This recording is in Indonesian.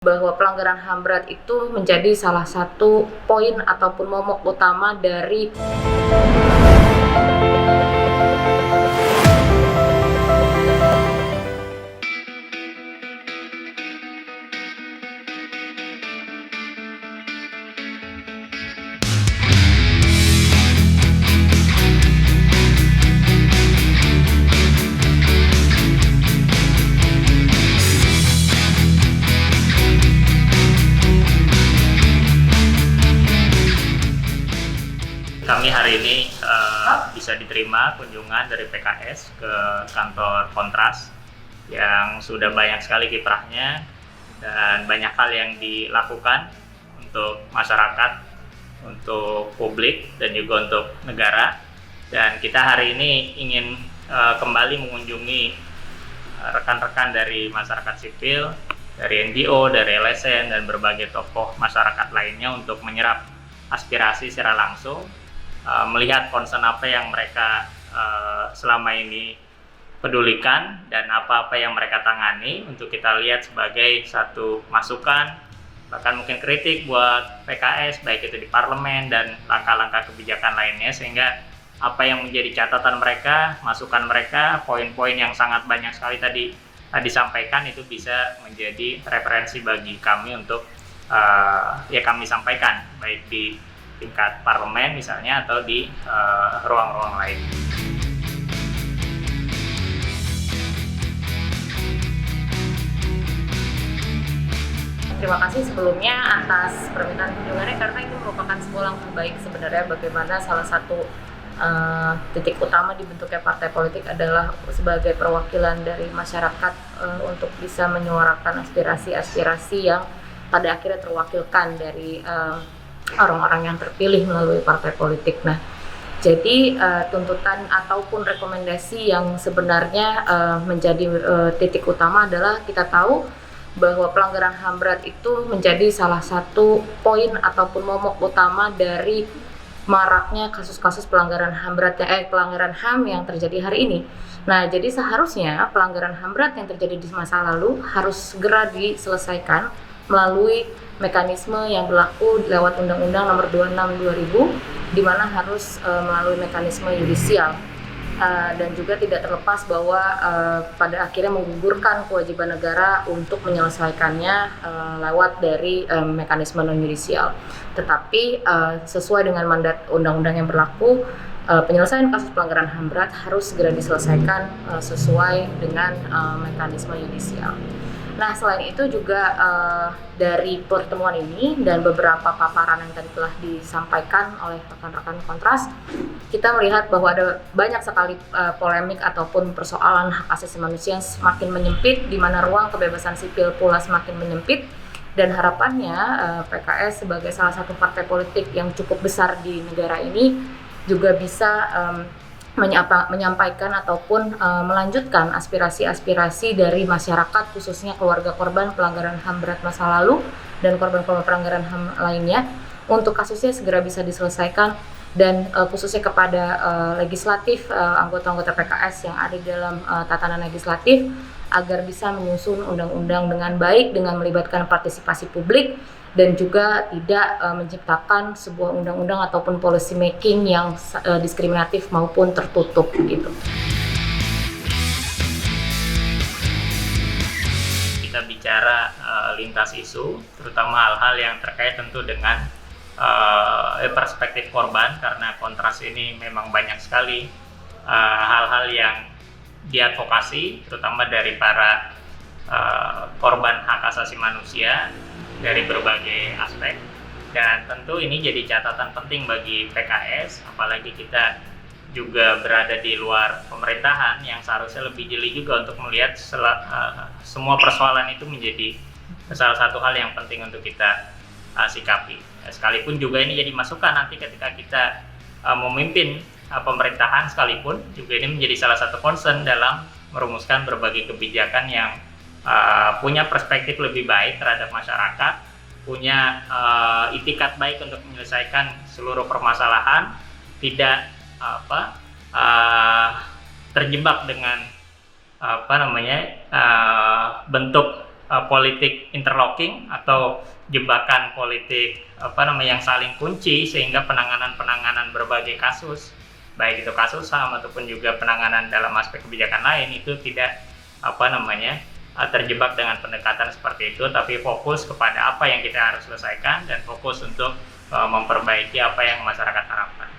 Bahwa pelanggaran HAM berat itu menjadi salah satu poin ataupun momok utama dari kami hari ini bisa diterima kunjungan dari PKS ke kantor Kontras yang sudah banyak sekali kiprahnya dan banyak hal yang dilakukan untuk masyarakat, untuk publik dan juga untuk negara. Dan kita hari ini ingin kembali mengunjungi rekan-rekan dari masyarakat sipil, dari NGO, dari LSM dan berbagai tokoh masyarakat lainnya untuk menyerap aspirasi secara langsung, melihat concern apa yang mereka selama ini pedulikan dan apa-apa yang mereka tangani untuk kita lihat sebagai satu masukan, bahkan mungkin kritik buat PKS baik itu di parlemen dan langkah-langkah kebijakan lainnya, sehingga apa yang menjadi catatan mereka, masukan mereka, poin-poin yang sangat banyak sekali tadi disampaikan itu bisa menjadi referensi bagi kami untuk ya kami sampaikan baik di tingkat parlemen misalnya atau di ruang-ruang lain. Terima kasih sebelumnya atas permintaan kunjungannya, karena ini merupakan sebuah langkah baik sebenarnya bagaimana salah satu titik utama dibentuknya partai politik adalah sebagai perwakilan dari masyarakat untuk bisa menyuarakan aspirasi-aspirasi yang pada akhirnya terwakilkan dari orang-orang yang terpilih melalui partai politik. Nah, jadi tuntutan ataupun rekomendasi yang sebenarnya menjadi titik utama adalah kita tahu bahwa pelanggaran HAM berat itu menjadi salah satu poin ataupun momok utama dari maraknya kasus-kasus pelanggaran HAM berat pelanggaran HAM yang terjadi hari ini. Nah, jadi seharusnya pelanggaran HAM berat yang terjadi di masa lalu harus segera diselesaikan melalui mekanisme yang berlaku lewat Undang-Undang Nomor 26 2000, di mana harus melalui mekanisme yudisial, dan juga tidak terlepas bahwa pada akhirnya menggugurkan kewajiban negara untuk menyelesaikannya lewat dari mekanisme non yudisial. Tetapi sesuai dengan mandat undang-undang yang berlaku, penyelesaian kasus pelanggaran HAM berat harus segera diselesaikan sesuai dengan mekanisme yudisial. Nah, selain itu juga dari pertemuan ini dan beberapa paparan yang tadi telah disampaikan oleh rekan-rekan Kontras, kita melihat bahwa ada banyak sekali polemik ataupun persoalan hak asasi manusia yang semakin menyempit, di mana ruang kebebasan sipil pula semakin menyempit, dan harapannya PKS sebagai salah satu partai politik yang cukup besar di negara ini juga bisa menyampaikan ataupun melanjutkan aspirasi-aspirasi dari masyarakat, khususnya keluarga korban pelanggaran HAM berat masa lalu dan korban-korban pelanggaran HAM lainnya, untuk kasusnya segera bisa diselesaikan, dan khususnya kepada legislatif, anggota-anggota PKS yang ada di dalam tatanan legislatif, agar bisa menyusun undang-undang dengan baik dengan melibatkan partisipasi publik dan juga tidak menciptakan sebuah undang-undang ataupun policy making yang diskriminatif maupun tertutup gitu. Kita bicara lintas isu, terutama hal-hal yang terkait tentu dengan perspektif korban, karena Kontras ini memang banyak sekali hal-hal yang diadvokasi, terutama dari para korban hak asasi manusia dari berbagai aspek. Dan tentu ini jadi catatan penting bagi PKS, apalagi kita juga berada di luar pemerintahan yang seharusnya lebih jeli juga untuk melihat semua persoalan itu menjadi salah satu hal yang penting untuk kita sikapi. Sekalipun juga ini jadi masukan nanti ketika kita memimpin pemerintahan, sekalipun juga ini menjadi salah satu concern dalam merumuskan berbagai kebijakan yang punya perspektif lebih baik terhadap masyarakat, punya itikat baik untuk menyelesaikan seluruh permasalahan, tidak terjebak dengan bentuk politik interlocking atau jebakan politik yang saling kunci, sehingga penanganan berbagai kasus, baik itu kasus HAM ataupun juga penanganan dalam aspek kebijakan lain, itu tidak terjebak dengan pendekatan seperti itu, tapi fokus kepada apa yang kita harus selesaikan dan fokus untuk memperbaiki apa yang masyarakat harapkan.